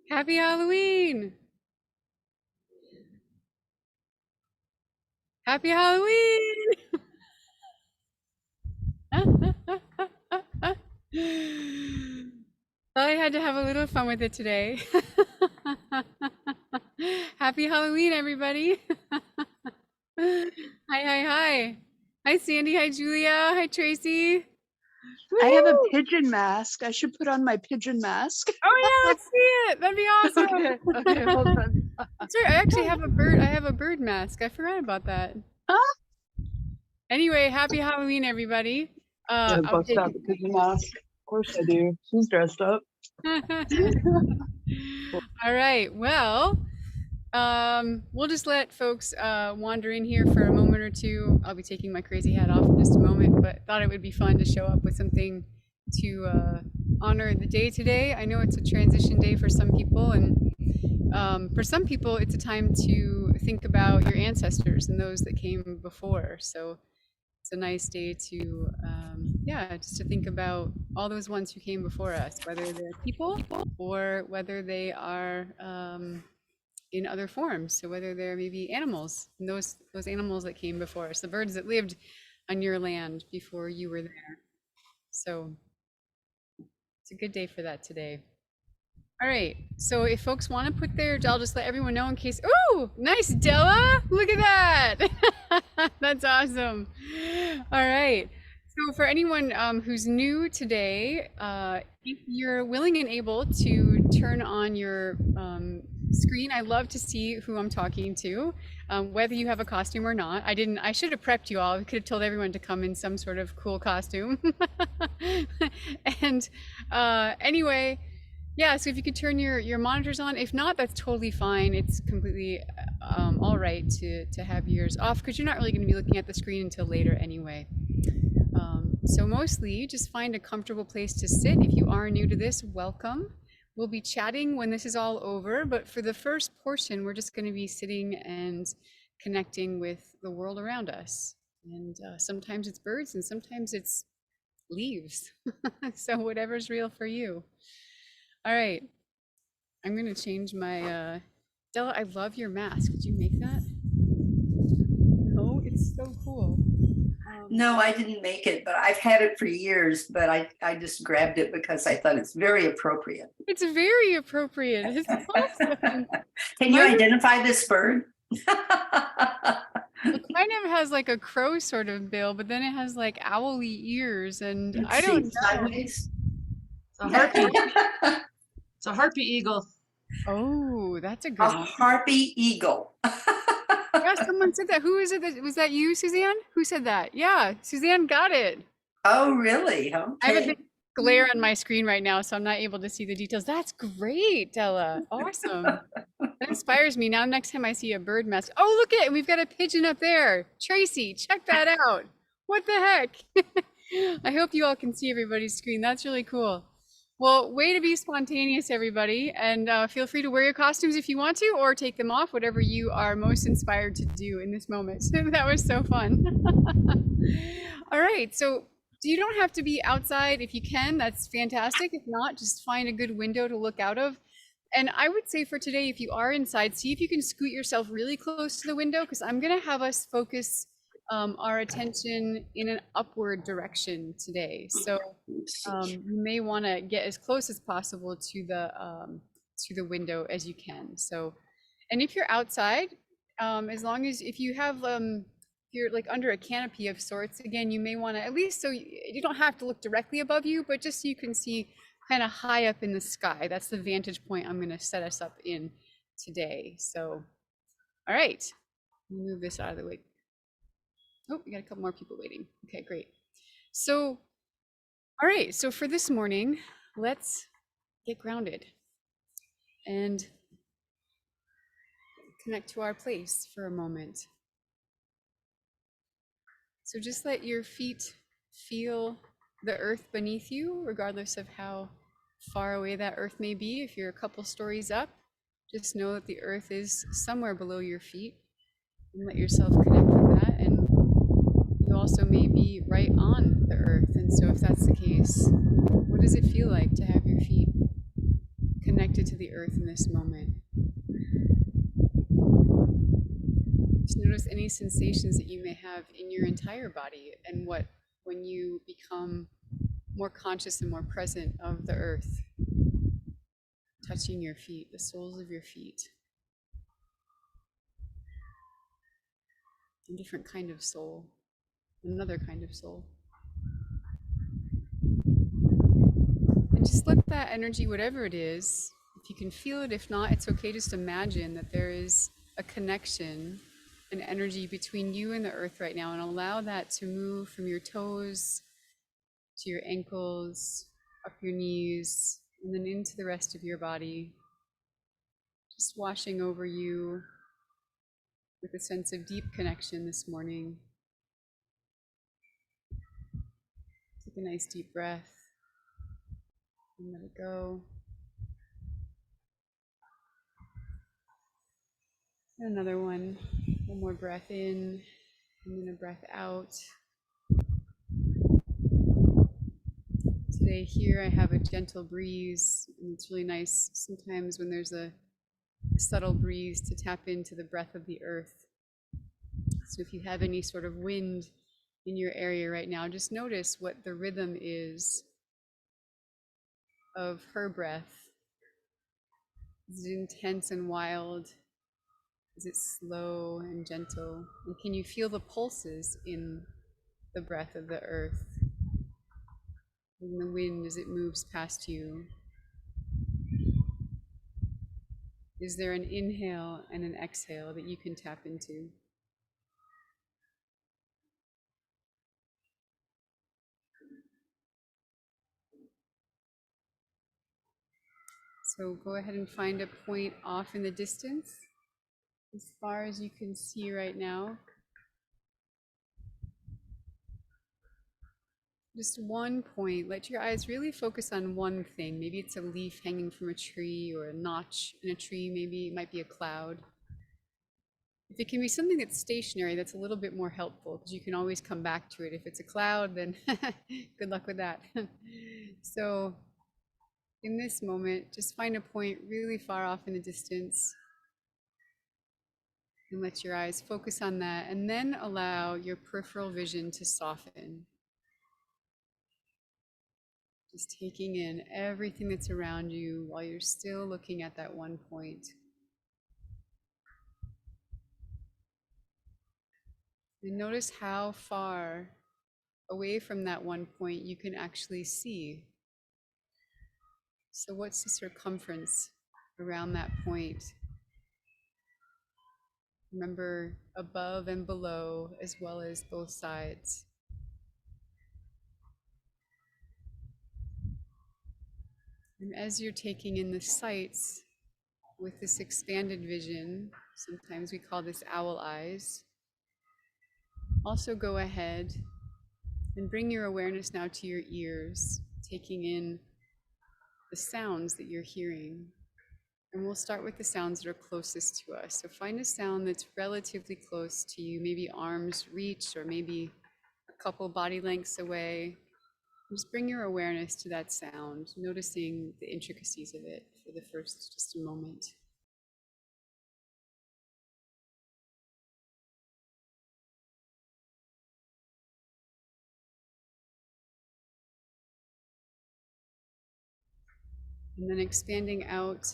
Happy Halloween! Happy Halloween! Well, I had to have a little fun with it today. Happy Halloween, everybody. Hi, hi, hi. Hi, Sandy. Hi, Julia. Hi, Tracy. I have a Woo! pigeon mask. I should put on my pigeon mask. Oh yeah, let's see it. That'd be awesome. Okay, hold on. Sorry, I actually have a bird. I have a bird mask. I forgot about that. Huh? Anyway, happy Halloween, everybody. I I'll bust take out the pigeon mask. Of course I do. She's dressed up. All right. Well, we'll just let folks wander in here for a moment or two. I'll be taking my crazy hat off in just a moment, but thought it would be fun to show up with something to honor the day today. I know it's a transition day for some people, and for some people, it's a time to think about your ancestors and those that came before. So it's a nice day to, yeah, just to think about all those ones who came before us, whether they're people or whether they are in other forms. So whether they're maybe animals, and those animals that came before us, the birds that lived on your land before you were there. So it's a good day for that today. All right, so if folks want to put their, I'll just let everyone know in case, oh, nice, Della, look at that. That's awesome. All right, so for anyone who's new today, if you're willing and able to turn on your screen, I love to see who I'm talking to, whether you have a costume or not. I should have prepped you all. I could have told everyone to come in some sort of cool costume. And anyway, yeah, so if you could turn your monitors on. If not, that's totally fine. It's completely all right to have yours off because you're not really going to be looking at the screen until later anyway. So mostly just find a comfortable place to sit. If you are new to this, welcome. We'll be chatting when this is all over, but for the first portion, we're just going to be sitting and connecting with the world around us. And sometimes it's birds and sometimes it's leaves. So whatever's real for you. All right, I'm gonna change my, Della, I love your mask. Did you make that? Oh, it's so cool. No, I didn't make it, but I've had it for years, but I just grabbed it because I thought it's very appropriate. It's very appropriate. It's awesome. Can you identify this bird? It kind of has like a crow sort of bill, but then it has like owly ears, and Let's I don't see, know. sideways. A harpy. It's a harpy eagle. Oh, that's a good A one. harpy eagle. Yeah, someone said that. Who is it? Was that you, Suzanne? Who said that? Yeah, Suzanne got it. Oh, really? Okay. I have a big glare on my screen right now, so I'm not able to see the details. That's great, Della. Awesome. That inspires me. Now, next time I see a bird mask. Oh, look at it. We've got a pigeon up there. Tracy, check that out. What the heck? I hope you all can see everybody's screen. That's really cool. Well, way to be spontaneous, everybody. And feel free to wear your costumes if you want to, or take them off, whatever you are most inspired to do in this moment. That was so fun. All right, so you don't have to be outside. If you can, that's fantastic. If not, just find a good window to look out of. And I would say for today, if you are inside, see if you can scoot yourself really close to the window, because I'm going to have us focus our attention in an upward direction today. So you may want to get as close as possible to the window as you can. So, and if you're outside, as long as if you have you're like under a canopy of sorts, again, you may want to, at least so you don't have to look directly above you, but just so you can see kind of high up in the sky. That's the vantage point I'm going to set us up in today. So, all right, move this out of the way. Oh, we got a couple more people waiting. Okay, great. So, all right, so for this morning, let's get grounded and connect to our place for a moment. So just let your feet feel the earth beneath you, regardless of how far away that earth may be. If you're a couple stories up, just know that the earth is somewhere below your feet, and let yourself connect with that. And you also may be right on the earth. And so if that's the case, what does it feel like to have your feet connected connected to the earth in this moment. Just notice any sensations that you may have in your entire body, and what when you become more conscious and more present of the earth, touching your feet, the soles of your feet. A different kind of soul, another kind of soul. And just let that energy, whatever it is, if you can feel it, if not, it's okay. Just imagine that there is a connection, an energy between you and the earth right now, and allow that to move from your toes to your ankles, up your knees, and then into the rest of your body. Just washing over you with a sense of deep connection this morning. Take a nice deep breath and let it go. And another one. One more breath in and then a breath out. Today here I have a gentle breeze, and it's really nice sometimes when there's a subtle breeze to tap into the breath of the earth. So if you have any sort of wind in your area right now, just notice what the rhythm is of her breath. Is it intense and wild? Is it slow and gentle? And can you feel the pulses in the breath of the earth? In the wind as it moves past you? Is there an inhale and an exhale that you can tap into? So go ahead and find a point off in the distance, as far as you can see right now. Just one point. Let your eyes really focus on one thing. Maybe it's a leaf hanging from a tree, or a notch in a tree. Maybe it might be a cloud. If it can be something that's stationary, that's a little bit more helpful, because you can always come back to it. If it's a cloud, then good luck with that. So in this moment, just find a point really far off in the distance and let your eyes focus on that, and then allow your peripheral vision to soften. Just taking in everything that's around you while you're still looking at that one point. And notice how far away from that one point you can actually see. So what's the circumference around that point? Remember, above and below, as well as both sides. And as you're taking in the sights with this expanded vision, sometimes we call this owl eyes, also go ahead and bring your awareness now to your ears, taking in the sounds that you're hearing. And we'll start with the sounds that are closest to us. So find a sound that's relatively close to you, maybe arm's reach, or maybe a couple body lengths away. Just bring your awareness to that sound, noticing the intricacies of it for the first just a moment. And then expanding out,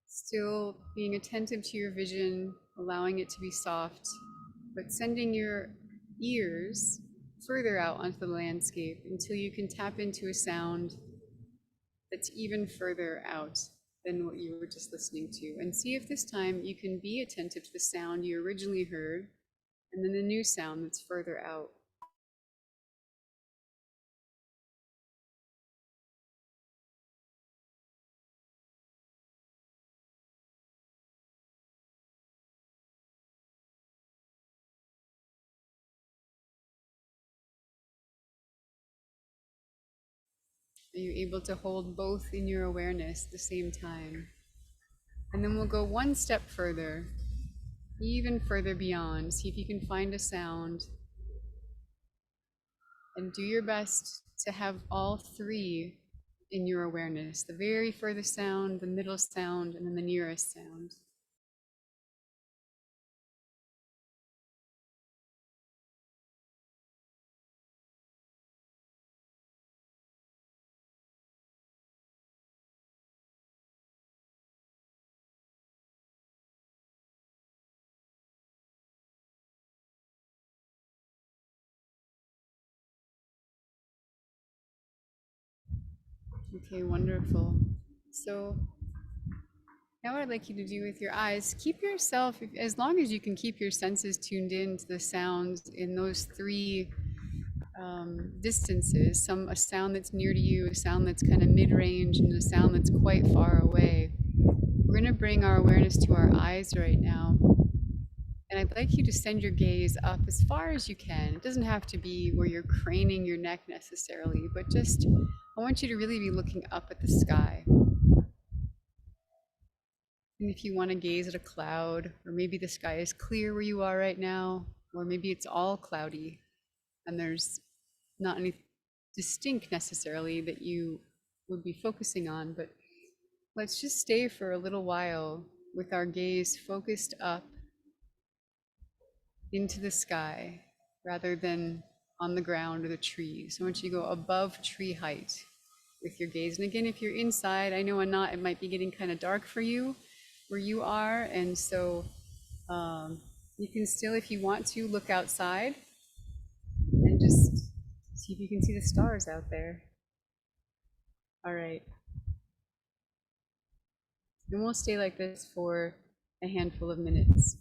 still being attentive to your vision, allowing it to be soft, but sending your ears further out onto the landscape until you can tap into a sound that's even further out than what you were just listening to. And see if this time you can be attentive to the sound you originally heard, and then the new sound that's further out. Are you able to hold both in your awareness at the same time? And then we'll go one step further, even further beyond. See if you can find a sound and do your best to have all three in your awareness, the very furthest sound, the middle sound, and then the nearest sound. Okay, wonderful. So now what I'd like you to do with your eyes, keep yourself, as long as you can keep your senses tuned in to the sounds in those three distances, a sound that's near to you, a sound that's kind of mid-range, and a sound that's quite far away. We're going to bring our awareness to our eyes right now. And I'd like you to send your gaze up as far as you can. It doesn't have to be where you're craning your neck necessarily, but just, I want you to really be looking up at the sky. And if you want to gaze at a cloud, or maybe the sky is clear where you are right now, or maybe it's all cloudy and there's not any distinct necessarily that you would be focusing on, but let's just stay for a little while with our gaze focused up into the sky rather than on the ground or the trees. I want you to go above tree height with your gaze. And again, if you're inside, I know it might be getting kind of dark for you where you are. And so you can still, if you want to, look outside and just see if you can see the stars out there. All right. And we'll stay like this for a handful of minutes.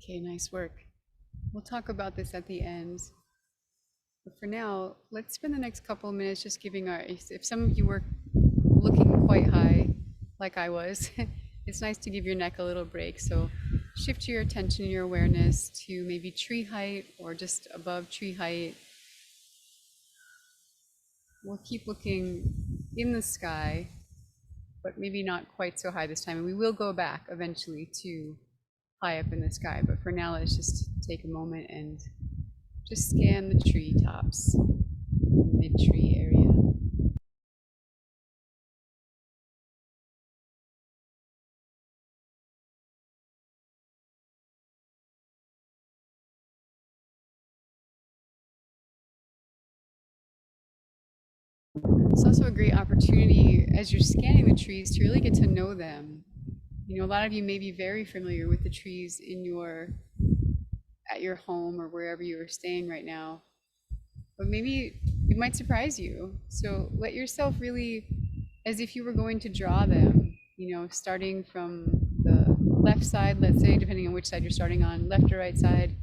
Okay, nice work. We'll talk about this at the end. But for now, let's spend the next couple of minutes just giving our, if some of you were looking quite high, like I was, it's nice to give your neck a little break. So shift your attention, your awareness to maybe tree height or just above tree height. We'll keep looking in the sky, but maybe not quite so high this time. And we will go back eventually to high up in the sky. But for now, let's just take a moment and just scan the tree tops, mid-tree area. It's also a great opportunity as you're scanning the trees to really get to know them. You know, a lot of you may be very familiar with the trees in your at your home or wherever you are staying right now, but maybe it might surprise you. So let yourself really, as if you were going to draw them, you know, starting from the left side, let's say, depending on which side you're starting on, left or right side,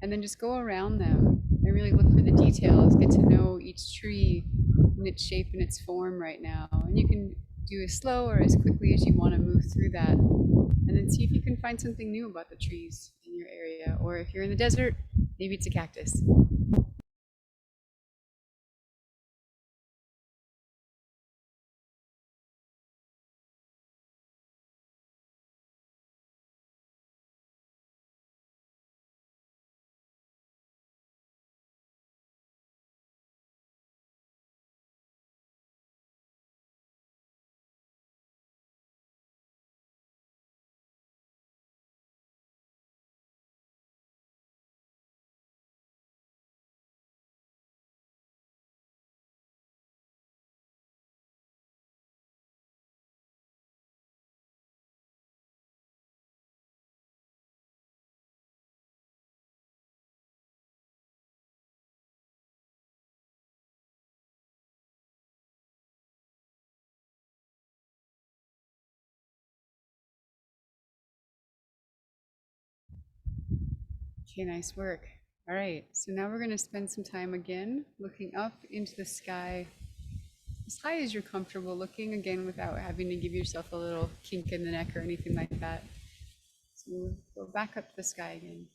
and then just go around them and really look for the details, get to know each tree in its shape and its form right now. And you can do as slow or as quickly as you want to move through that, and then see if you can find something new about the trees in your area. Or if you're in the desert, maybe it's a cactus. Okay, nice work. All right, so now we're going to spend some time again looking up into the sky as high as you're comfortable looking, again, without having to give yourself a little kink in the neck or anything like that. So we'll go back up to the sky again.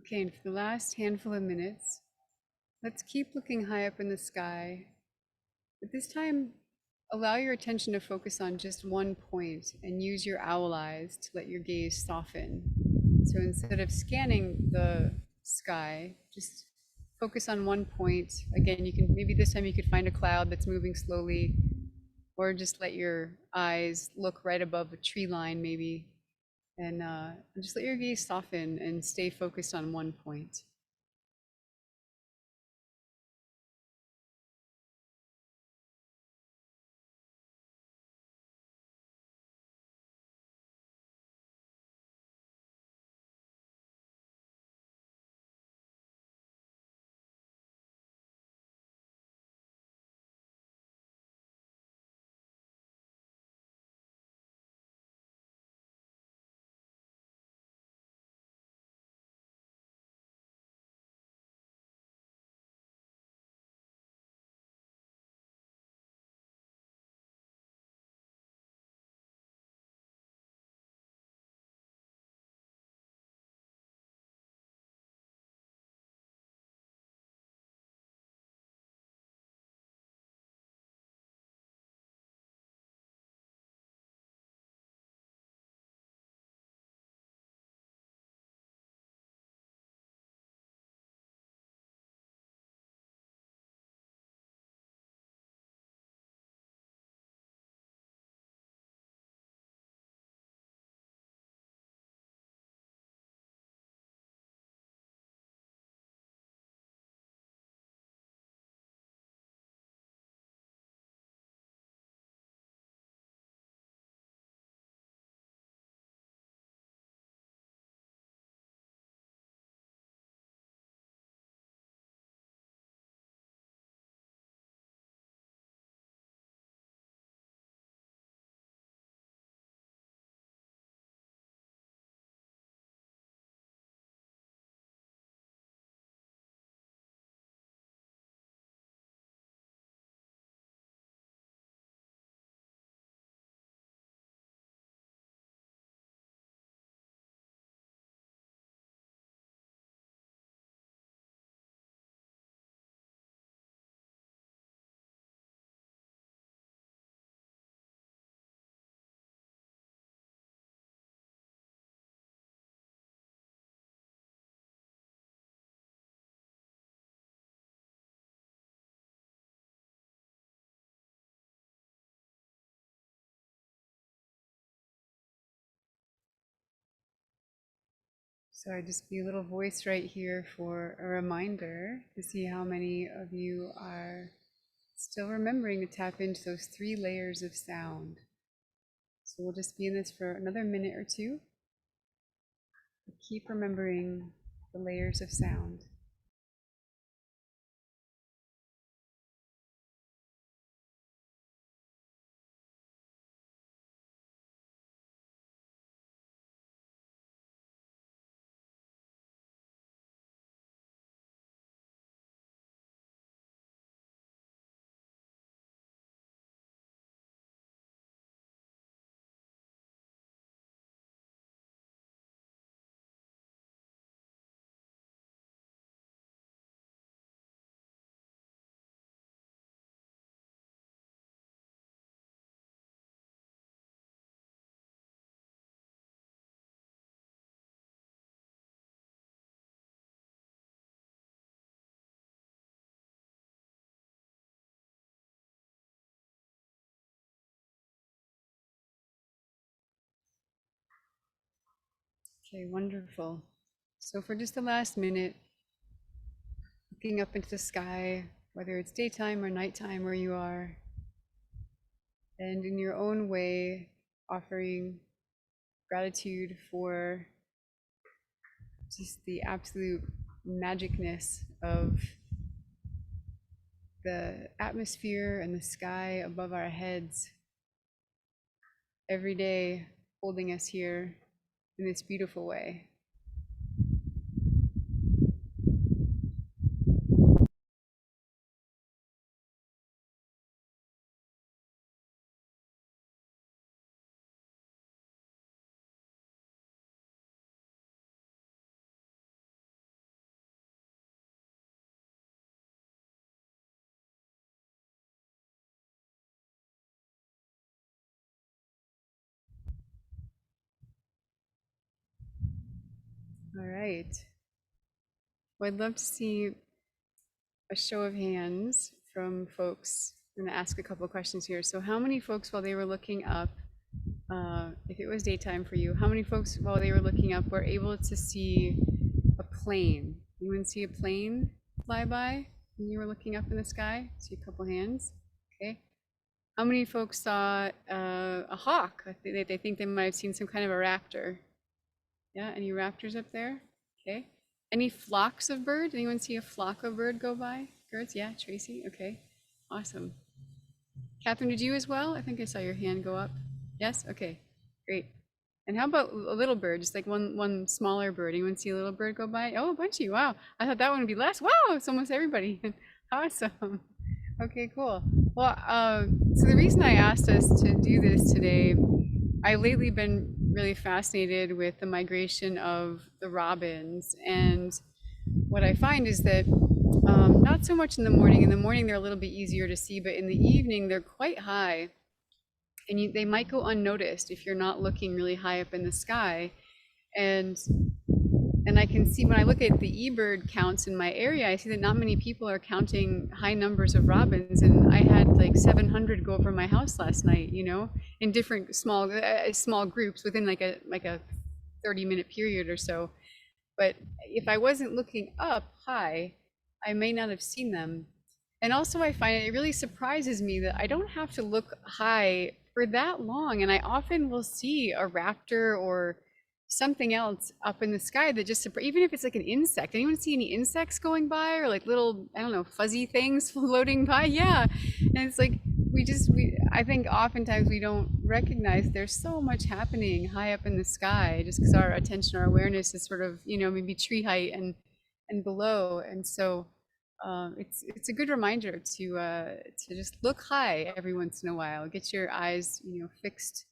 Okay, and for the last handful of minutes, let's keep looking high up in the sky. But this time, allow your attention to focus on just one point and use your owl eyes to let your gaze soften. So instead of scanning the sky, just focus on one point. Again, you can maybe this time you could find a cloud that's moving slowly, or just let your eyes look right above a tree line maybe, and just let your gaze soften and stay focused on one point. So I just be a little voice right here for a reminder to see how many of you are still remembering to tap into those 3 layers of sound. So we'll just be in this for another minute or two. Keep remembering the layers of sound. Okay, wonderful. So for just the last minute, looking up into the sky, whether it's daytime or nighttime where you are, and in your own way, offering gratitude for just the absolute magicness of the atmosphere and the sky above our heads every day, holding us here in this beautiful way. All right. Well, I'd love to see a show of hands from folks. I'm going to ask a couple of questions here. So how many folks, while they were looking up, if it was daytime for you, how many folks while they were looking up were able to see a plane? Anyone see a plane fly by when you were looking up in the sky? See a couple hands. Okay. How many folks saw a hawk? They think they might have seen some kind of a raptor. Yeah, any raptors up there? Okay. Any flocks of birds? Anyone see a flock of bird go by? Birds? Yeah, Tracy. Okay. Awesome. Catherine, did you as well? I think I saw your hand go up. Yes? Okay. Great. And how about a little bird? Just like one smaller bird. Anyone see a little bird go by? Oh, a bunch of you. Wow. I thought that one would be less. Wow, it's almost everybody. Awesome. Okay, cool. Well, so the reason I asked us to do this today, I've lately been really fascinated with the migration of the robins. And what I find is that not so much in the morning. In the morning, they're a little bit easier to see, but in the evening, they're quite high. And they might go unnoticed if you're not looking really high up in the sky. And I can see when I look at the eBird counts in my area, I see that not many people are counting high numbers of robins. And I had like 700 go over my house last night, you know, in different small groups within like a 30-minute period or so. But if I wasn't looking up high, I may not have seen them. And also I find it really surprises me that I don't have to look high for that long. And I often will see a raptor or something else up in the sky that just, even if it's like an insect. Anyone see any insects going by, or like little, I don't know, fuzzy things floating by? Yeah. And it's like, I think oftentimes we don't recognize there's so much happening high up in the sky just because our attention, our awareness is sort of, you know, maybe tree height and below. And so it's a good reminder to just look high every once in a while. Get your eyes, you know, fixed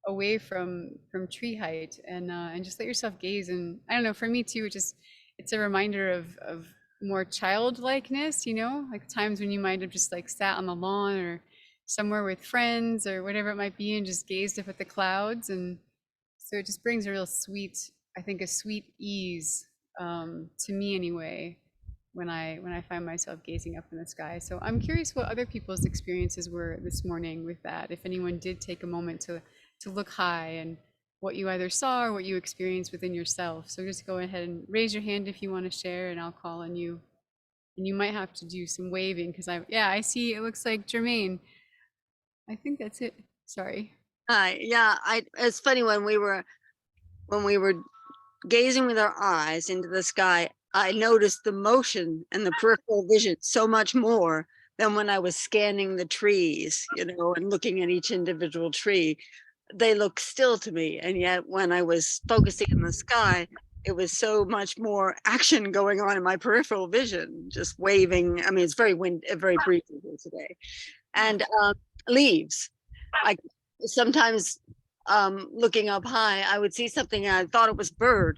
away from tree height, and just let yourself gaze. And I don't know, for me too, it's a reminder of more childlikeness, you know, like times when you might have just like sat on the lawn or somewhere with friends or whatever it might be and just gazed up at the clouds. And so it just brings a real sweet, I think a sweet ease, to me anyway, when I find myself gazing up in the sky. So I'm curious what other people's experiences were this morning with that. If anyone did take a moment to look high, and what you either saw or what you experienced within yourself. So just go ahead and raise your hand if you want to share, and I'll call on you. And you might have to do some waving because I see it looks like Jermaine. I think that's it. Sorry. Hi. Yeah, it's funny when we were gazing with our eyes into the sky, I noticed the motion and the peripheral vision so much more than when I was scanning the trees, you know, and looking at each individual tree. They look still to me, and yet when I was focusing in the sky, it was so much more action going on in my peripheral vision, just waving. I mean, it's very breezy here today. And leaves. I sometimes looking up high, I would see something and I thought it was bird.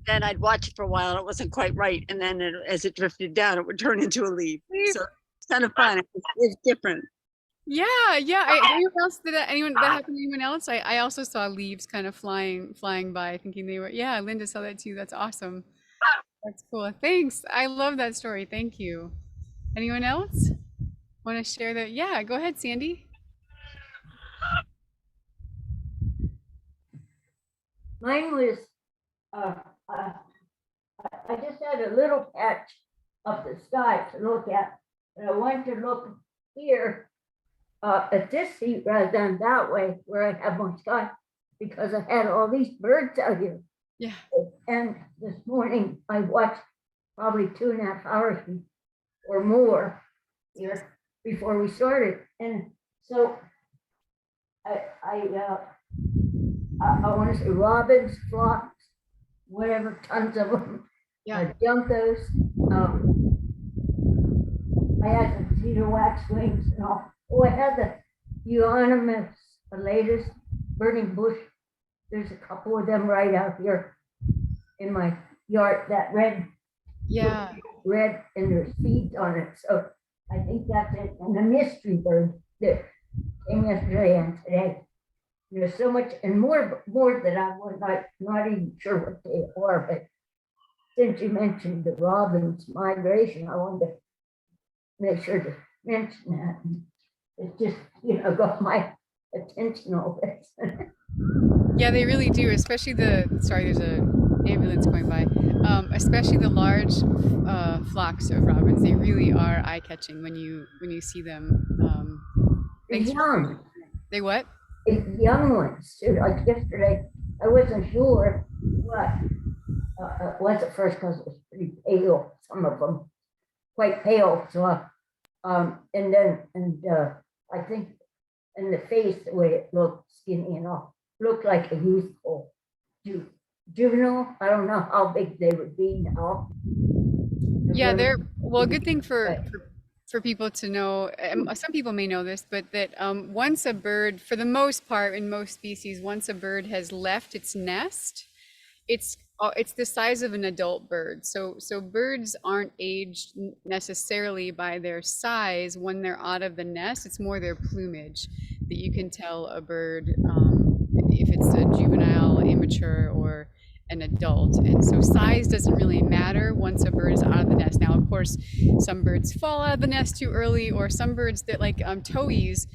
Then I'd watch it for a while and it wasn't quite right. And then as it drifted down, it would turn into a leaf. So it's kind of fun. It's different. Yeah. Anyone else did that? That happened to anyone else? I also saw leaves kind of flying by, thinking they were. Yeah, Linda saw that too. That's awesome. That's cool. Thanks. I love that story. Thank you. Anyone else want to share that? Yeah, go ahead, Sandy. Mine was, I just had a little patch of the sky to look at, and I wanted to look here at this seat rather than that way where I have my sky, because I had all these birds out here. Yeah. And this morning I watched probably 2.5 hours or more here before we started. And so I want to say robins, flocks, whatever, tons of them. Yeah. Juncos. I had the cedar waxwings and all. Oh, I had the euonymus, the latest burning bush. There's a couple of them right out here in my yard. That red, red, and there's seeds on it. So I think that's it. And the mystery bird that came yesterday and today. There's so much and more that I was not even sure what they are, but since you mentioned the robin's migration, I wanted to make sure to mention that. It just, got my attention all this. Yeah, they really do, especially sorry, there's a ambulance going by. Especially the large flocks of robins. They really are eye-catching when you see them. Thanks for Young, they what? young ones too. Like yesterday, I wasn't sure what it was at first because it was pretty pale. Some of them quite pale. So, and then I think in the face, the way it looked skinny and all, looked like a youthful juvenile. I don't know how big they would be now. Yeah, they're well. A good thing for people to know. Some people may know this, but that once a bird, for the most part, in most species, once a bird has left its nest, it's the size of an adult bird. So birds aren't aged necessarily by their size when they're out of the nest. It's more their plumage that you can tell a bird if it's a juvenile, immature, or an adult. And so size doesn't really matter once a bird is out of the nest. Now, of course, some birds fall out of the nest too early, or some birds that like towhees,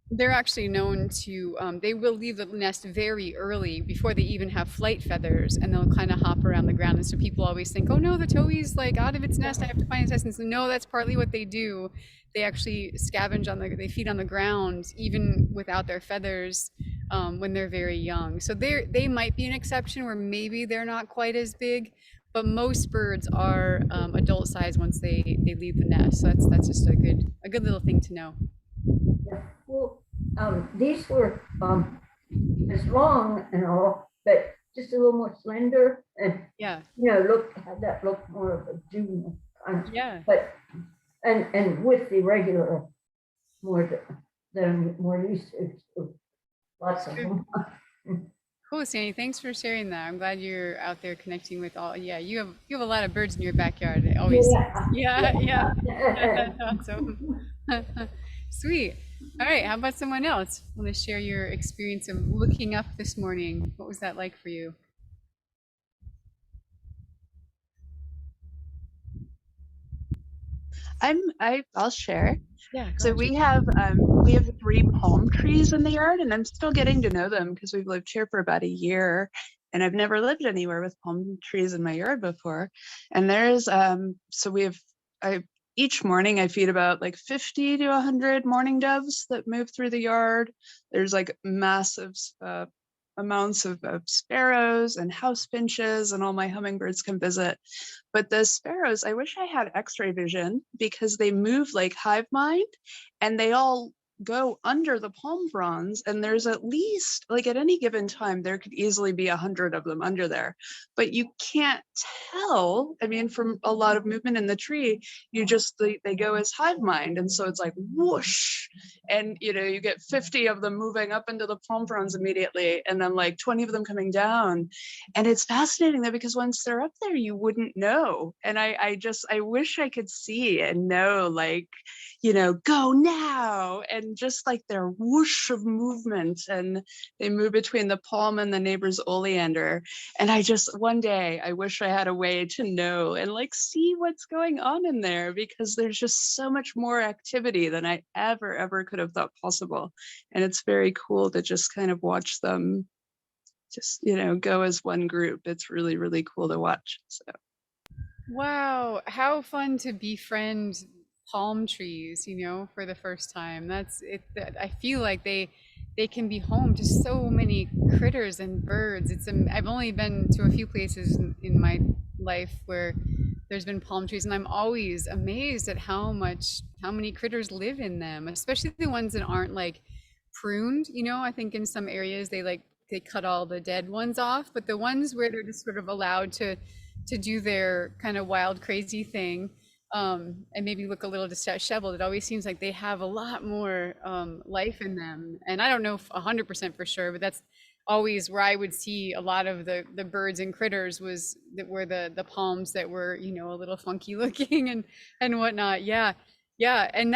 they're actually known to, they will leave the nest very early before they even have flight feathers, and they'll kind of hop around the ground. And so people always think, oh no, the towhee's like out of its nest, I have to find its nest. And so no, that's partly what they do. They actually scavenge they feed on the ground even without their feathers when they're very young. So they might be an exception where maybe they're not quite as big, but most birds are adult size once they leave the nest. So that's just a good little thing to know. Yeah. Well, these were as long and all, but just a little more slender, and Yeah. had that look more of a juvenile kind. Yeah. But and with the regular more than more used to, lots of them. Cool, Sandy. Thanks for sharing that. I'm glad you're out there connecting with all. Yeah, you have a lot of birds in your backyard. It always. Yeah. That's awesome. Sweet. All right. How about someone else? Want to share your experience of looking up this morning? What was that like for you? I'll share. Yeah. So we have 3 palm trees in the yard, and I'm still getting to know them because we've lived here for about a year, and I've never lived anywhere with palm trees in my yard before. And there's so we have each morning I feed about like 50 to 100 mourning doves that move through the yard. There's like massive amounts of sparrows and house finches, and all my hummingbirds can visit. But the sparrows, I wish I had x-ray vision because they move like hive mind, and they all go under the palm fronds, and there's at least, like at any given time, there could easily be 100 of them under there, but you can't tell. I mean, from a lot of movement in the tree, they go as hive mind, and so it's like whoosh, and you get 50 of them moving up into the palm fronds immediately, and then like 20 of them coming down. And it's fascinating though, because once they're up there, you wouldn't know. And I wish I could see and know, like, go now, and just like their whoosh of movement, and they move between the palm and the neighbor's oleander. And one day I wish I had a way to know and like see what's going on in there, because there's just so much more activity than I ever could have thought possible. And it's very cool to just kind of watch them just, go as one group. It's really, really cool to watch. So. Wow, how fun to befriend palm trees, for the first time. That's it. I feel like they can be home to so many critters and birds. I've only been to a few places in my life where there's been palm trees, and I'm always amazed at how many critters live in them, especially the ones that aren't like pruned. I think in some areas they cut all the dead ones off, but the ones where they're just sort of allowed to do their kind of wild, crazy thing, and maybe look a little disheveled, it always seems like they have a lot more life in them. And I don't know 100% for sure, but that's always where I would see a lot of the birds and critters were the palms that were, a little funky looking and whatnot. Yeah. And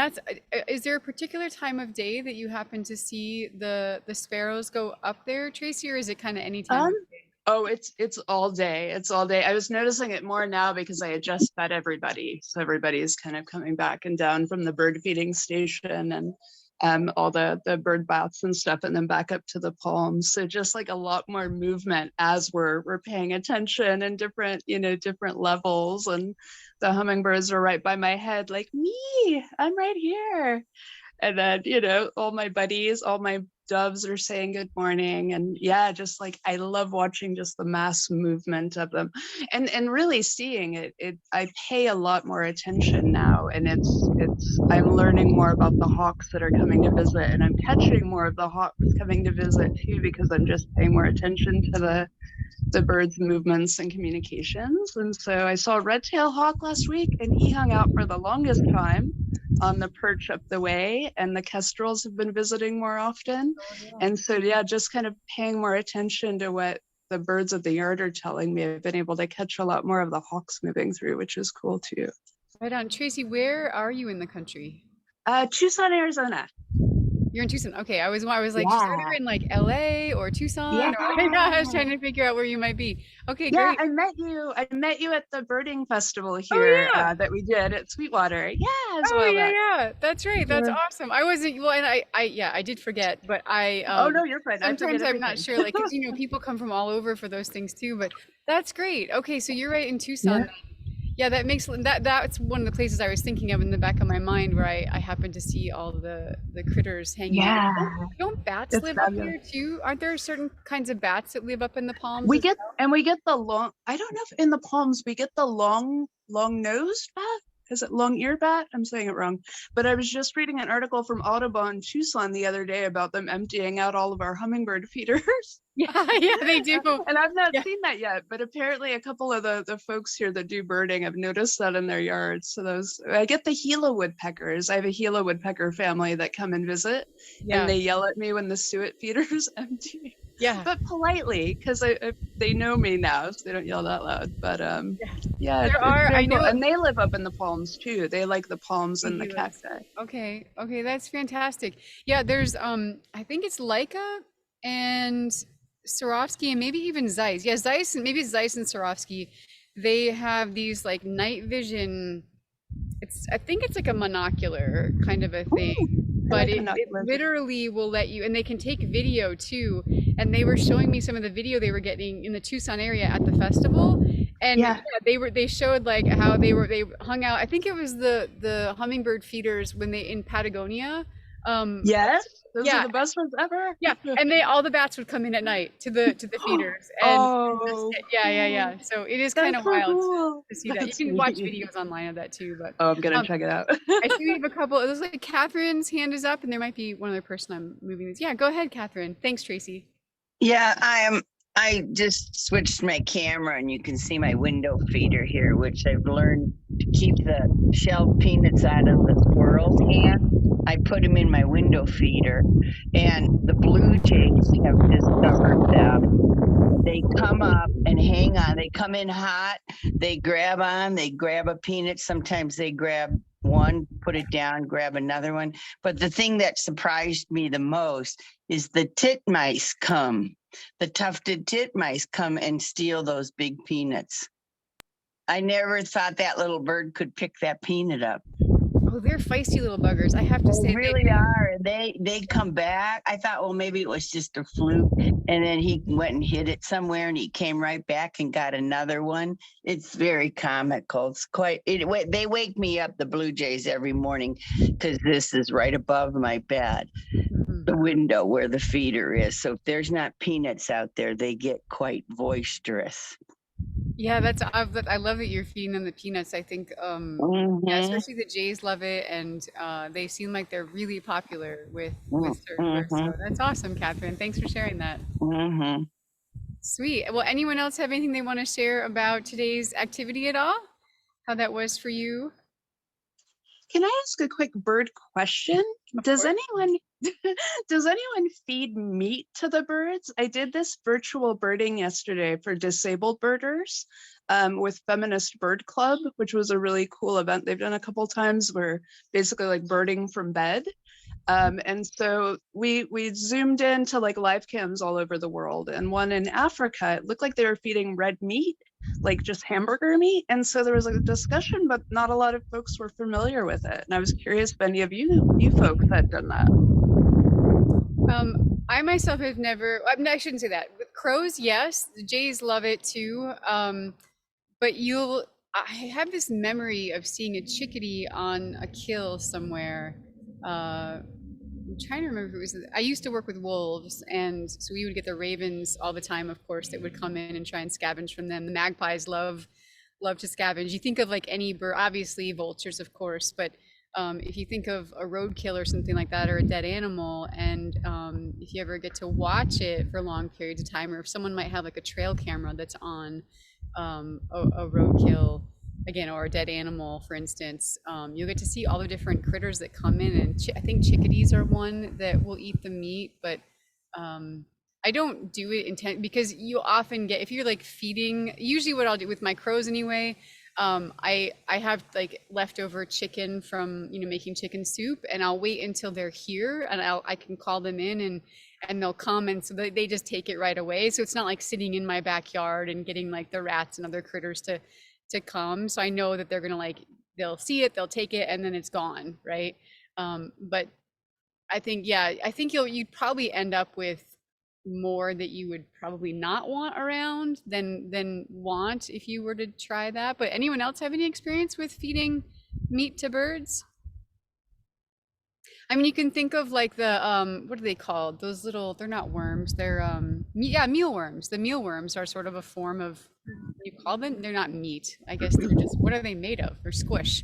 is there a particular time of day that you happen to see the sparrows go up there, Tracy, or is it kind of any time of day? Oh, it's all day. It's all day. I was noticing it more now because I had just fed everybody. So everybody's kind of coming back and down from the bird feeding station and all the bird baths and stuff, and then back up to the palms. So just like a lot more movement as we're paying attention and different, different levels. And the hummingbirds are right by my head, like, me, I'm right here. And then, all my buddies, all my doves are saying good morning. And yeah, just like, I love watching just the mass movement of them and really seeing it. I pay a lot more attention now. And I'm learning more about the hawks that are coming to visit, and I'm catching more of the hawks coming to visit too, because I'm just paying more attention to the birds' movements and communications. And so I saw a red-tailed hawk last week, and he hung out for the longest time on the perch up the way, and the kestrels have been visiting more often. And so, yeah, just kind of paying more attention to what the birds of the yard are telling me. I've been able to catch a lot more of the hawks moving through, which is cool too. Right on. Tracy, where are you in the country? Tucson, Arizona. You're in Tucson. Okay, I was like, she's either in like LA or Tucson. Yeah. Or, I was trying to figure out where you might be. Okay, Yeah, great. I met you at the birding festival here yeah. that we did at Sweetwater. Yeah, as Oh well. yeah, that's right. That's Yeah. awesome. I wasn't well, and I did forget, but I Oh no, you're fine. sometimes I'm not sure, like, 'cause, people come from all over for those things too. But that's great. Okay, so you're right in Tucson. Yeah, that makes that's one of the places I was thinking of in the back of my mind, where I happen to see all the critters hanging out. Don't bats It's live fabulous. up here too? Aren't there certain kinds of bats that live up in the palms? We as get well? the long. I don't know if in the palms we get the long nosed bat. Is it long ear bat? I'm saying it wrong. But I was just reading an article from Audubon Tucson the other day about them emptying out all of our hummingbird feeders. Yeah, they do. And I've not Yeah. seen that yet, but apparently a couple of the folks here that do birding have noticed that in their yards. So I get the Gila woodpeckers. I have a Gila woodpecker family that come and visit, Yeah. and they yell at me when the suet feeder's empty. Yeah. But politely, because they know me now, so they don't yell that loud. But yeah, There are, I know, and they live up in the palms too. They like the palms and the cacti. Okay, that's fantastic. Yeah, there's I think it's Leica and Swarovski and maybe even Zeiss. Yeah, Zeiss and maybe Zeiss and Swarovski. They have these like night vision. I think it's like a monocular kind of a thing. But like it binoculars. literally will let you, and they can take video too. And they were showing me some of the video they were getting in the Tucson area at the festival. And Yeah. they showed like how they hung out. I think it was the hummingbird feeders when they in Patagonia. Yes, those yeah. are the best ones ever. Yeah, and all the bats would come in at night to the feeders. And Oh, yeah. So it is kind of that's so wild cool. to see that. You That's can watch neat. videos online of that too. But Oh, I'm gonna check it out. I see we have a couple. It looks like Catherine's hand is up, and there might be one other person I'm moving this. Yeah, go ahead, Catherine. Thanks, Tracy. Yeah, I just switched my camera and you can see my window feeder here, which I've learned to keep the shelled peanuts out of the squirrel's hand. I put them in my window feeder, and the blue jays have discovered them. They come up and hang on. They come in hot. They grab on. They grab a peanut. Sometimes they grab one, put it down, grab another one. But the thing that surprised me the most is the titmice come. The tufted titmice come and steal those big peanuts. I never thought that little bird could pick that peanut up. Oh, they're feisty little buggers. I have to say, They really are. They come back. I thought, well, maybe it was just a fluke. And then he went and hid it somewhere, and he came right back and got another one. It's very comical. It's quite. They wake me up, the blue jays, every morning, because this is right above my bed, the window where the feeder is. So if there's not peanuts out there, they get quite boisterous. Yeah, I love that you're feeding them the peanuts. I think, yeah, especially the jays love it, and they seem like they're really popular with certain birds. So that's awesome, Catherine. Thanks for sharing that. Sweet. Well, anyone else have anything they want to share about today's activity at all? How that was for you? Can I ask a quick bird question? Does anyone feed meat to the birds? I did this virtual birding yesterday for disabled birders with Feminist Bird Club, which was a really cool event they've done a couple times. Where basically like birding from bed. And so we zoomed into like live cams all over the world, and one in Africa, it looked like they were feeding red meat, like just hamburger meat. And so there was like a discussion, but not a lot of folks were familiar with it. And I was curious if any of you folks had done that. I myself have never, I shouldn't say that. With crows, yes, the jays love it too. But I have this memory of seeing a chickadee on a kill somewhere. I'm trying to remember if it was, I used to work with wolves, and so we would get the ravens all the time, of course, that would come in and try and scavenge from them. The magpies love to scavenge. You think of like any bird, obviously vultures, of course, but if you think of a roadkill or something like that, or a dead animal, and if you ever get to watch it for long periods of time, or if someone might have like a trail camera that's on a roadkill, again, or a dead animal, for instance, you'll get to see all the different critters that come in. And I think chickadees are one that will eat the meat, but I don't do it intent, because you often get, if you're like feeding, usually what I'll do with my crows anyway, I have like leftover chicken from, making chicken soup, and I'll wait until they're here, and I can call them in, and they'll come, and so they just take it right away. So it's not like sitting in my backyard and getting like the rats and other critters to come. So I know that they're gonna they'll see it, they'll take it, and then it's gone, right? But I think, yeah, you'd probably end up with more that you would probably not want around than want if you were to try that. But anyone else have any experience with feeding meat to birds? I mean, you can think of like the what are they called? Those little, they're not worms, they're mealworms. The mealworms are sort of a form of, you call them, they're not meat. I guess they're just, what are they made of? They're squish.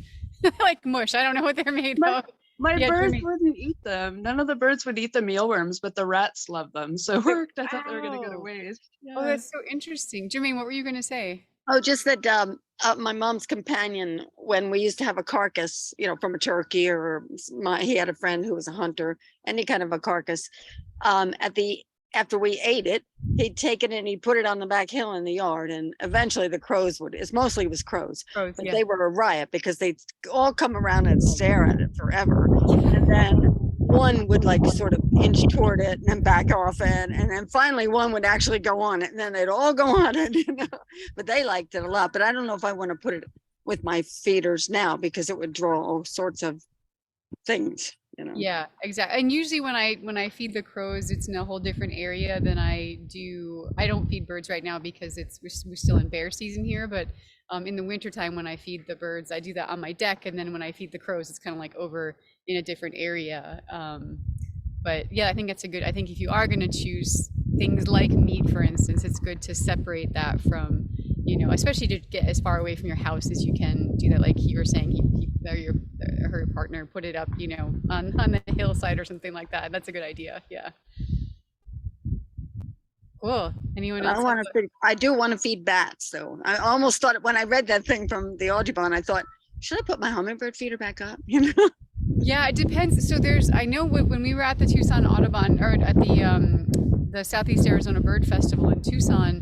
Like mush. I don't know what they're made of. My Yeah, birds Jimmy. wouldn't eat them. None of the birds would eat the mealworms, but the rats love them. So it worked. I thought they were going to go to Wow. waste. Oh, Yeah. that's so interesting. Jermaine, what were you going to say? Oh, just that my mom's companion, when we used to have a carcass, from a turkey, or he had a friend who was a hunter, any kind of a carcass. After we ate it, he'd take it and he'd put it on the back hill in the yard, and eventually the crows it was crows, Crows, but yeah. they were a riot because they'd all come around and stare at it forever, and then one would like sort of inch toward it and then back off it, and then finally one would actually go on it, and then they'd all go on it, but they liked it a lot. But I don't know if I want to put it with my feeders now, because it would draw all sorts of things. Yeah, exactly. And usually when I feed the crows, it's in a whole different area than I do. I don't feed birds right now because we're still in bear season here, but in the wintertime when I feed the birds, I do that on my deck, and then when I feed the crows, it's kind of like over in a different area. But yeah, I think I think if you are going to choose things like meat, for instance, it's good to separate that from, especially to get as far away from your house as you can. Do that, like you were saying, her partner put it up, on the hillside or something like that. That's a good idea. Yeah. Cool. Anyone else? I do want to feed bats, though. I almost thought, when I read that thing from the Audubon, I thought, should I put my hummingbird feeder back up? Yeah, it depends. So I know when we were at the Tucson Audubon, or at the Southeast Arizona Bird Festival in Tucson,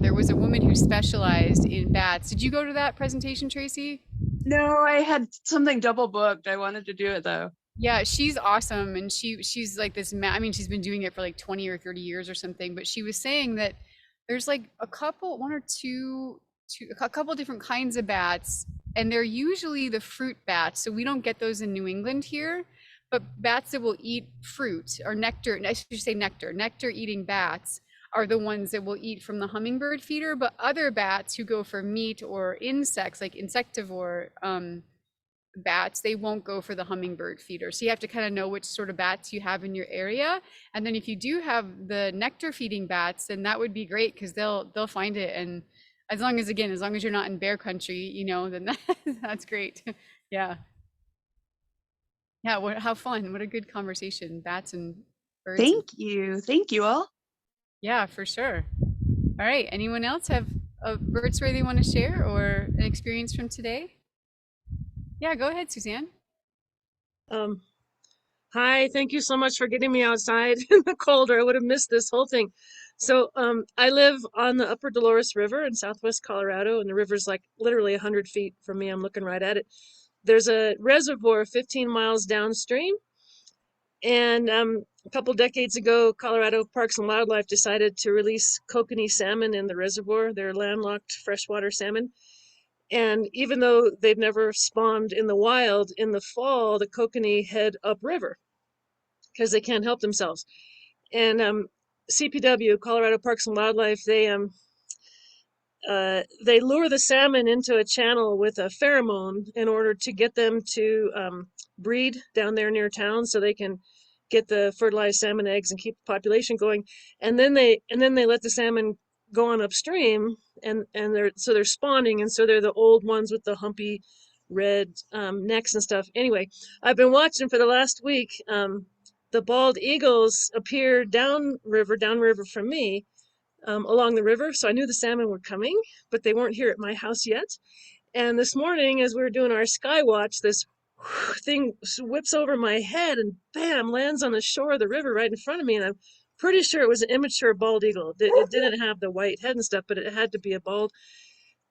there was a woman who specialized in bats. Did you go to that presentation, Tracy? No, I had something double booked. I wanted to do it though. Yeah, she's awesome, and she's like this. I mean, she's been doing it for like 20 or 30 years or something. But she was saying that there's like a couple different kinds of bats, and they're usually the fruit bats. So we don't get those in New England here, but bats that will eat fruit or nectar. I should say nectar. Nectar eating bats are the ones that will eat from the hummingbird feeder. But other bats who go for meat or insects, like insectivore bats, they won't go for the hummingbird feeder. So you have to kind of know which sort of bats you have in your area. And then if you do have the nectar feeding bats, then that would be great, because they'll find it. And as long as you're not in bear country, then that's great. Yeah. Yeah. How fun. What a good conversation. Bats and birds. Thank you all. Yeah, for sure. All right. Anyone else have a bird story they want to share, or an experience from today? Yeah, go ahead, Suzanne. Hi, thank you so much for getting me outside in the cold, or I would have missed this whole thing. So I live on the Upper Dolores River in Southwest Colorado, and the river's like literally 100 feet from me. I'm looking right at it. There's a reservoir 15 miles downstream, And a couple decades ago, Colorado Parks and Wildlife decided to release kokanee salmon in the reservoir. They're landlocked freshwater salmon. And even though they've never spawned in the wild, in the fall, the kokanee head upriver because they can't help themselves. And CPW, Colorado Parks and Wildlife, they lure the salmon into a channel with a pheromone in order to get them to breed down there near town, so they can get the fertilized salmon eggs and keep the population going. And then they let the salmon go on upstream, and they're spawning, and so they're the old ones with the humpy red necks and stuff. Anyway, I've been watching for the last week. The bald eagles appear downriver from me, along the river. So I knew the salmon were coming, but they weren't here at my house yet. And this morning, as we were doing our sky watch, this thing whips over my head and bam, lands on the shore of the river right in front of me. And I'm pretty sure it was an immature bald eagle. It didn't have the white head and stuff, but it had to be a bald.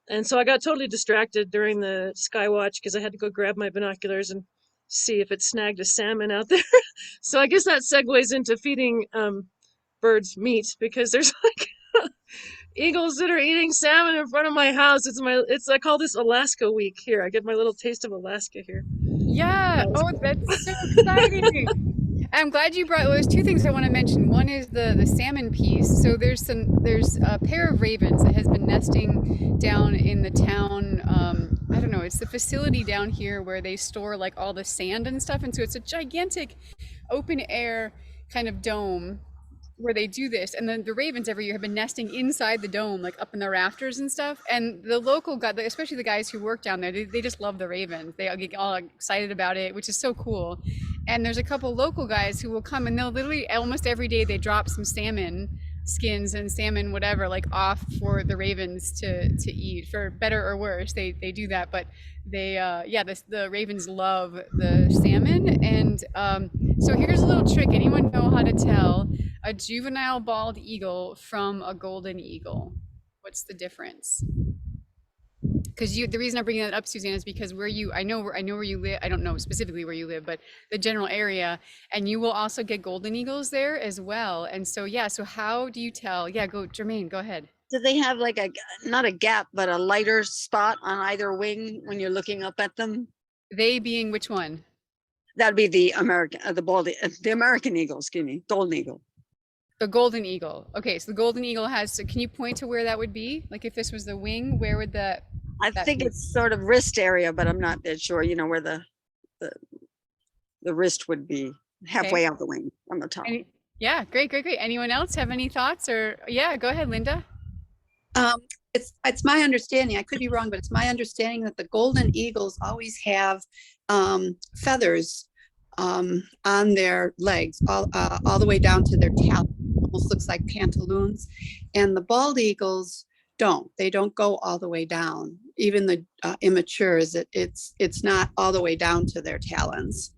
And so I got totally distracted during the sky watch because I had to go grab my binoculars and see if it snagged a salmon out there. So I guess that segues into feeding birds meat, because there's like eagles that are eating salmon in front of my house. I call this Alaska week here. I get my little taste of Alaska here. Yeah. Oh, that's so exciting. I'm glad you brought. Well, there's two things I want to mention. One is the salmon piece. So there's a pair of ravens that has been nesting down in the town. I don't know. It's the facility down here where they store like all the sand and stuff, and so it's a gigantic open air kind of dome where they do this. And then the ravens every year have been nesting inside the dome, like up in the rafters and stuff. And the local guy, especially the guys who work down there, they just love the ravens. They all get all excited about it, which is so cool. And there's a couple local guys who will come, and they'll literally almost every day they drop some salmon skins and salmon whatever like off for the ravens to eat, for better or worse. They do that, but they the ravens love the salmon. And so here's a little trick. Anyone know how to tell a juvenile bald eagle from a golden eagle? What's the difference? Because the reason I'm bringing that up, Suzanne, is because I know where you live. I don't know specifically where you live, but the general area, and you will also get golden eagles there as well. And so, yeah, so how do you tell? Yeah, Jermaine, go ahead. Do they have like not a gap, but a lighter spot on either wing when you're looking up at them? They being which one? That'd be the American eagle, excuse me, golden eagle. The golden eagle. Okay, so the golden eagle has, so can you point to where that would be? Like if this was the wing, where would that? I think it's sort of wrist area, but I'm not that sure, where the wrist would be, halfway out the wing on the top. Yeah, great. Anyone else have any thoughts? Or yeah, go ahead, Linda. It's my understanding, I could be wrong, but it's my understanding that the golden eagles always have feathers on their legs, all the way down to their tail. Almost looks like pantaloons. And the bald eagles don't. They don't go all the way down. Even the immatures, it's not all the way down to their talons.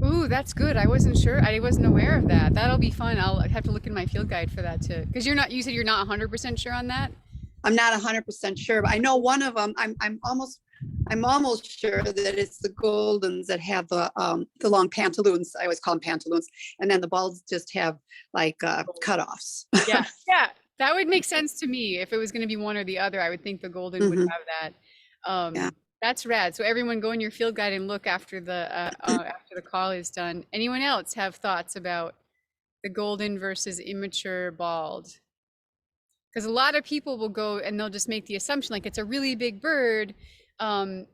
Ooh, that's good. I wasn't sure. I wasn't aware of that. That'll be fun. I'll have to look in my field guide for that too. Because you said you're not 100% sure on that? I'm not 100% sure, but I know one of them, I'm almost sure that it's the goldens that have the long pantaloons. I always call them pantaloons. And then the balds just have like cutoffs. Yeah. That would make sense to me. If it was going to be one or the other, I would think the golden would have that. That's rad. So everyone go in your field guide and look after the call is done. Anyone else have thoughts about the golden versus immature bald? Because a lot of people will go and they'll just make the assumption like it's a really big bird,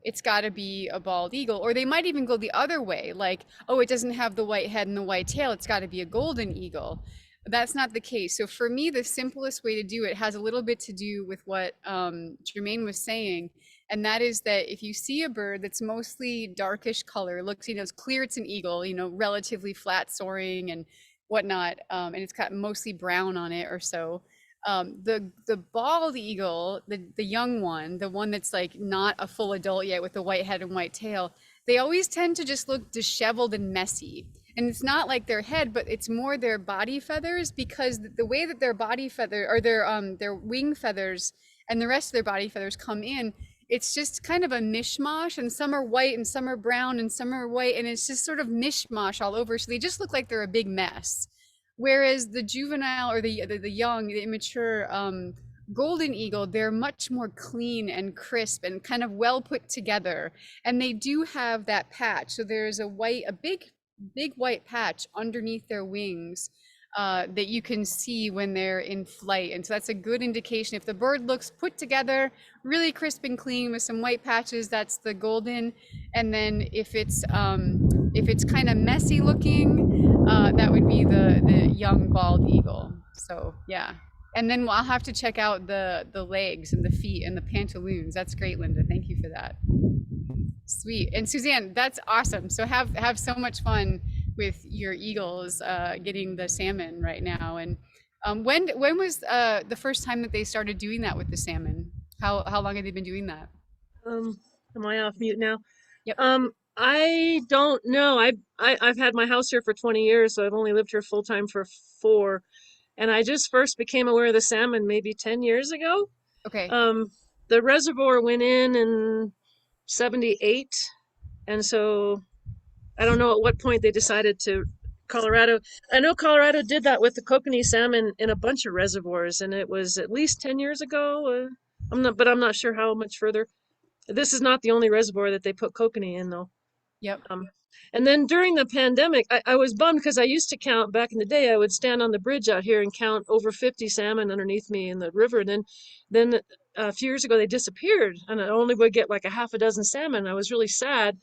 it's got to be a bald eagle. Or they might even go the other way, like, oh, it doesn't have the white head and the white tail, it's got to be a golden eagle. But that's not the case. So for me, the simplest way to do it has a little bit to do with what Jermaine was saying. And that is that if you see a bird that's mostly darkish color, looks, it's clear it's an eagle, relatively flat soaring and whatnot, and it's got mostly brown on it or so. The bald eagle, the young one, the one that's like not a full adult yet with the white head and white tail, they always tend to just look disheveled and messy. And it's not like their head, but it's more their body feathers, because the way that their body feather or their wing feathers and the rest of their body feathers come in it's just kind of a mishmash, and some are white and some are brown and some are white, and it's just sort of mishmash all over. So they just look like they're a big mess. Whereas the juvenile or the young, the immature golden eagle, they're much more clean and crisp and kind of well put together. And they do have that patch. So there's a big white patch underneath their wings that you can see when they're in flight. And so that's a good indication. If the bird looks put together, really crisp and clean with some white patches, that's the golden. And then if it's kind of messy looking, that would be the young bald eagle. So yeah. And then I'll have to check out the legs and the feet and the pantaloons. That's great, Linda. Thank you for that. Sweet. And Suzanne, that's awesome. So have so much fun with your eagles getting the salmon right now. And when was the first time that they started doing that with the salmon? How long have they been doing that? Am I off mute now? Yep. I don't know. I've had my house here for 20 years, so I've only lived here full time for 4. And I just first became aware of the salmon maybe 10 years ago. Okay. The reservoir went in 78. And so I don't know at what point they decided to Colorado. I know Colorado did that with the kokanee salmon in a bunch of reservoirs, and it was at least 10 years ago. I'm not sure how much further. This is not the only reservoir that they put kokanee in, though. Yep. And then during the pandemic, I was bummed because I used to count back in the day. I would stand on the bridge out here and count over 50 salmon underneath me in the river. And then a few years ago, they disappeared, and I only would get like a half a dozen salmon. I was really sad.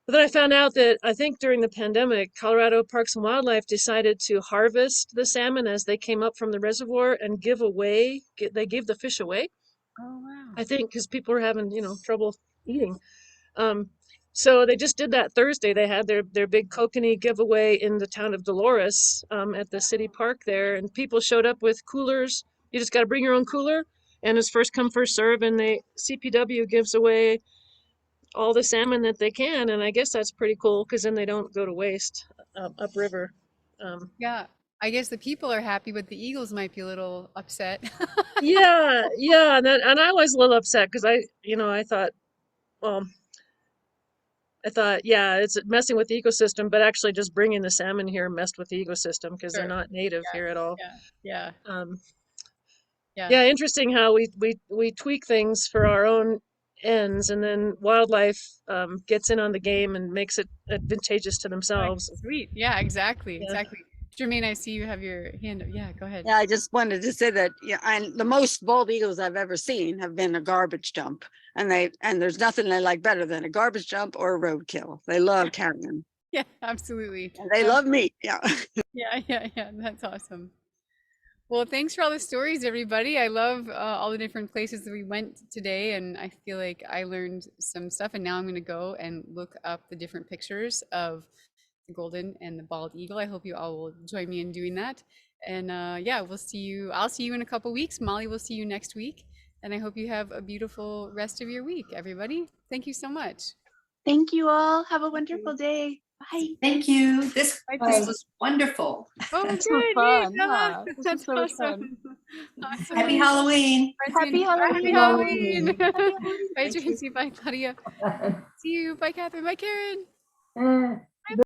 But then I found out that I think during the pandemic, Colorado Parks and Wildlife decided to harvest the salmon as they came up from the reservoir and they gave the fish away. Oh, wow. I think because people were having, trouble eating. So they just did that Thursday. They had their big kokanee giveaway in the town of Dolores at the city park there. And people showed up with coolers. You just got to bring your own cooler. And it's first come, first serve. And CPW gives away all the salmon that they can. And I guess that's pretty cool because then they don't go to waste upriver. Yeah. I guess the people are happy, but the eagles might be a little upset. Yeah. And I was a little upset because I thought, yeah, it's messing with the ecosystem, but actually just bringing the salmon here messed with the ecosystem because Sure. they're not native Yeah. here at all. Yeah. Yeah, interesting how we tweak things for our own ends, and then wildlife gets in on the game and makes it advantageous to themselves. Sweet. Yeah, exactly. Yeah. Exactly. Jermaine, I see you have your hand up. Yeah, go ahead. Yeah, I just wanted to say that, and the most bald eagles I've ever seen have been a garbage dump, and there's nothing they like better than a garbage dump or a roadkill. They love carrion. Yeah, absolutely. And they love meat. Yeah. Yeah. That's awesome. Well, thanks for all the stories, everybody. I love all the different places that we went today, and I feel like I learned some stuff. And now I'm going to go and look up the different pictures of the golden and the bald eagle. I hope you all will join me in doing that. And yeah, we'll see you. I'll see you in a couple weeks. Molly will see you next week. And I hope you have a beautiful rest of your week, everybody. Thank you so much. Thank you all. Have a wonderful day. Bye. Thank you. This was wonderful. Oh, That's good. so fun. Yay, Bella. Yeah, this was That's so much awesome. Awesome. Happy Halloween. Happy Happy Halloween. Halloween. Bye, Tracy. Bye, Claudia. See you. Bye, Catherine. Bye, Karen.